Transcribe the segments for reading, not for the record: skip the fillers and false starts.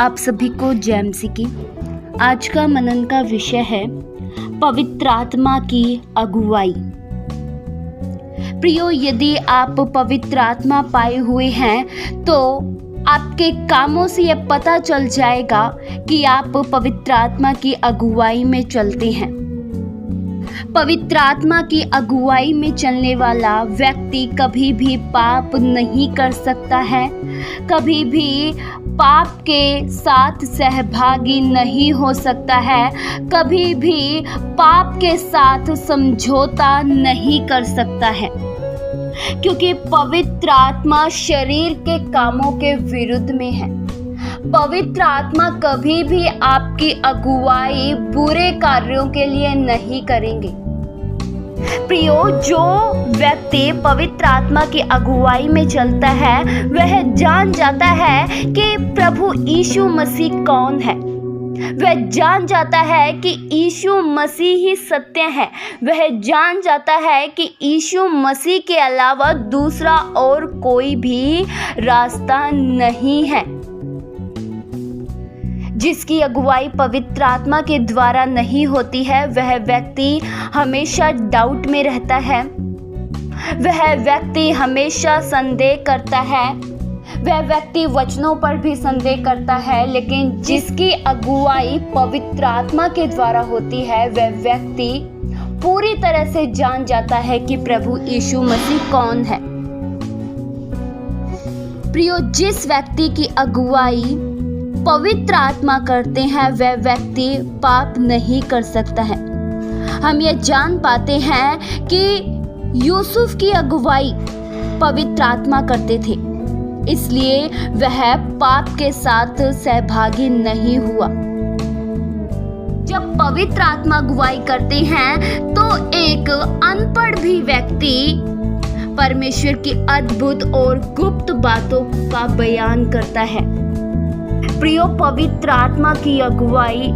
आप सभी को जय मसीह की। आज का मनन का विषय है पवित्र आत्मा की अगुवाई। प्रियो, यदि आप पवित्र आत्मा पाए हुए हैं तो आपके कामों से यह पता चल जाएगा कि आप पवित्र आत्मा की अगुवाई में चलते हैं। पवित्र आत्मा की अगुवाई में चलने वाला व्यक्ति कभी भी पाप नहीं कर सकता है, कभी भी पाप के साथ सहभागी नहीं हो सकता है, कभी भी पाप के साथ समझौता नहीं कर सकता है, क्योंकि पवित्र आत्मा शरीर के कामों के विरुद्ध में है। पवित्र आत्मा कभी भी आपकी अगुवाई बुरे कार्यों के लिए नहीं करेंगे। प्रियो, जो व्यक्ति पवित्र आत्मा की अगुवाई में चलता है वह जान जाता है कि प्रभु यीशु मसीह कौन है। वह जान जाता है कि यीशु मसीह ही सत्य है। वह जान जाता है कि यीशु मसीह के अलावा दूसरा और कोई भी रास्ता नहीं है। जिसकी अगुवाई पवित्र आत्मा के द्वारा नहीं होती है वह व्यक्ति हमेशा डाउट में रहता है, वह व्यक्ति हमेशा संदेह करता है, वह व्यक्ति वचनों पर भी संदेह करता है। लेकिन जिसकी अगुवाई पवित्र आत्मा के द्वारा होती है वह व्यक्ति पूरी तरह से जान जाता है कि प्रभु यीशु मसीह कौन है। प्रियो, जिस व्यक्ति की अगुवाई पवित्र आत्मा करते हैं वह व्यक्ति पाप नहीं कर सकता है। हम ये जान पाते हैं कि यूसुफ की अगुवाई पवित्र आत्मा करते थे, इसलिए वह पाप के साथ सहभागी नहीं हुआ। जब पवित्र आत्मा अगुवाई करते हैं तो एक अनपढ़ भी व्यक्ति परमेश्वर की अद्भुत और गुप्त बातों का बयान करता है। प्रियो, पवित्र आत्मा की अगुवाई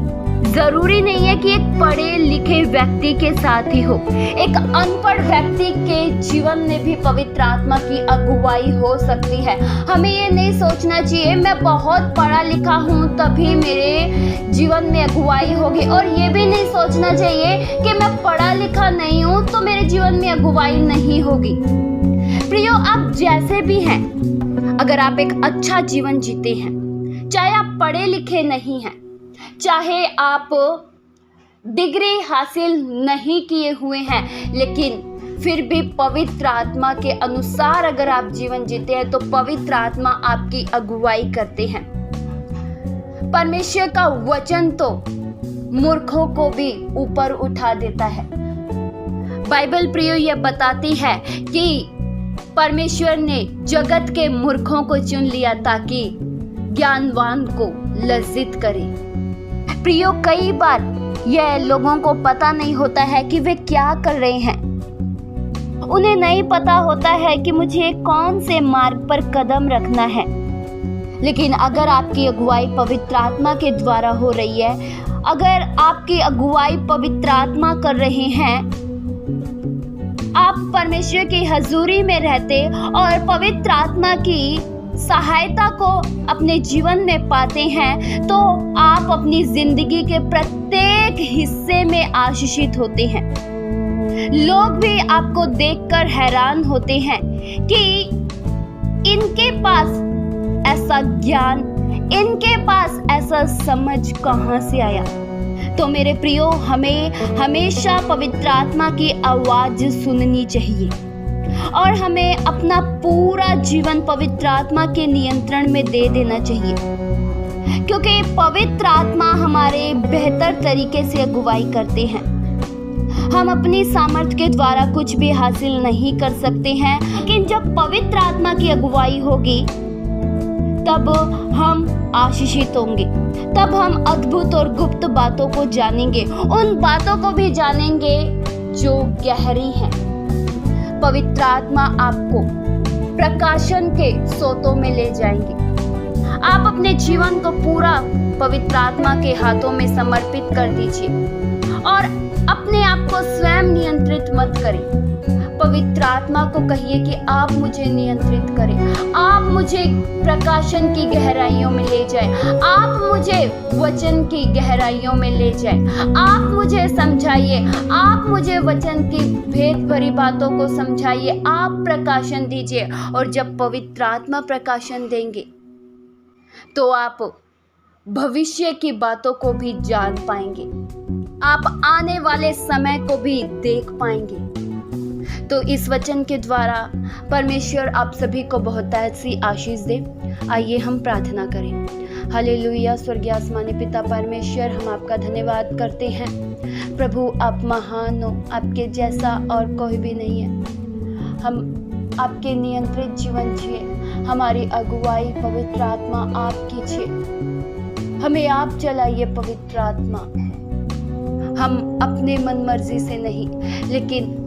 जरूरी नहीं है कि एक पढ़े लिखे व्यक्ति के साथ ही हो। एक अनपढ़ व्यक्ति के जीवन में भी पवित्र आत्मा की अगुवाई हो सकती है। हमें ये नहीं सोचना चाहिए मैं बहुत पढ़ा लिखा हूँ तभी मेरे जीवन में अगुवाई होगी, और ये भी नहीं सोचना चाहिए कि मैं पढ़ा लिखा नहीं हूँ तो मेरे जीवन में अगुवाई नहीं होगी। प्रियो, आप जैसे भी हैं, अगर आप एक अच्छा जीवन जीते हैं, चाहे आप पढ़े लिखे नहीं हैं, चाहे आप डिग्री हासिल नहीं किए हुए हैं, लेकिन फिर भी पवित्र आत्मा के अनुसार अगर आप जीवन जीते हैं तो पवित्र आत्मा आपकी अगुवाई करते हैं। परमेश्वर का वचन तो मूर्खों को भी ऊपर उठा देता है। बाइबल प्रियो यह बताती है कि परमेश्वर ने जगत के मूर्खों को चुन लिया ताकि ज्ञानवान को लज्जित करे। प्रियो, कई बार यह लोगों को पता नहीं होता है कि वे क्या कर रहे हैं। उन्हें नहीं पता होता है कि मुझे कौन से मार्ग पर कदम रखना है। लेकिन अगर आपकी अगुवाई पवित्र आत्मा के द्वारा हो रही है, अगर आपकी अगुवाई पवित्र आत्मा कर रहे हैं, आप परमेश्वर की हजूरी में रहते और पवित्र आत्मा की सहायता को अपने जीवन में पाते हैं तो आप अपनी जिंदगी के प्रत्येक हिस्से में आशीषित होते हैं। लोग भी आपको देखकर हैरान होते हैं कि इनके पास ऐसा ज्ञान, इनके पास ऐसा समझ कहां से आया। तो मेरे प्रियो, हमें हमेशा पवित्र आत्मा की आवाज सुननी चाहिए और हमें अपना पूरा जीवन पवित्र आत्मा के नियंत्रण में दे देना चाहिए, क्योंकि पवित्र आत्मा हमारे बेहतर तरीके से अगुवाई करते हैं। हम अपनी सामर्थ्य के द्वारा कुछ भी हासिल नहीं कर सकते हैं, लेकिन जब पवित्र आत्मा की अगुवाई होगी तब हम आशीषित होंगे, तब हम अद्भुत और गुप्त बातों को जानेंगे, उन बातों को भी जानेंगे जो गहरी हैं। पवित्र आत्मा आपको प्रकाशन के सोतों में ले जाएंगे। आप अपने जीवन को पूरा पवित्र आत्मा के हाथों में समर्पित कर दीजिए और अपने आप को स्वयं नियंत्रित मत करें। पवित्र आत्मा को कहिए कि आप मुझे नियंत्रित करें, आप मुझे प्रकाशन की गहराइयों में ले जाएं, आप मुझे वचन की गहराइयों में ले जाएं, आप मुझे समझाइए, आप मुझे वचन की भेद भरी बातों को समझाइए, आप प्रकाशन दीजिए। और जब पवित्र आत्मा प्रकाशन देंगे तो आप भविष्य की बातों को भी जान पाएंगे, आप आने वाले समय को भी देख पाएंगे। तो इस वचन के द्वारा परमेश्वर आप सभी को बहुतायत सी आशीष दे। आइए हम प्रार्थना करें। हालेलुया। स्वर्गीय आसमानी पिता परमेश्वर, हम आपका धन्यवाद करते हैं। प्रभु आप महान हो, आपके जैसा और कोई भी नहीं है। हम आपके नियंत्रित जीवन जिए, हमारी अगुवाई पवित्र आत्मा आप कीजिए, हमें आप चलाइए पवित्र आत्मा। हम अपने मन मर्जी से नहीं, लेकिन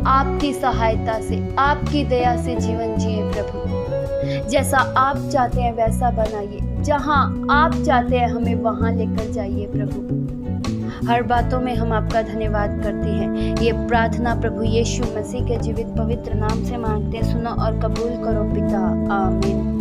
आपकी सहायता से, आपकी दया से जीवन जिए प्रभु। जैसा आप चाहते हैं वैसा बनाइए, जहां आप चाहते हैं हमें वहां लेकर जाइए प्रभु। हर बातों में हम आपका धन्यवाद करते हैं। ये प्रार्थना प्रभु यीशु मसीह के जीवित पवित्र नाम से मांगते हैं। सुनो और कबूल करो पिता। आमीन।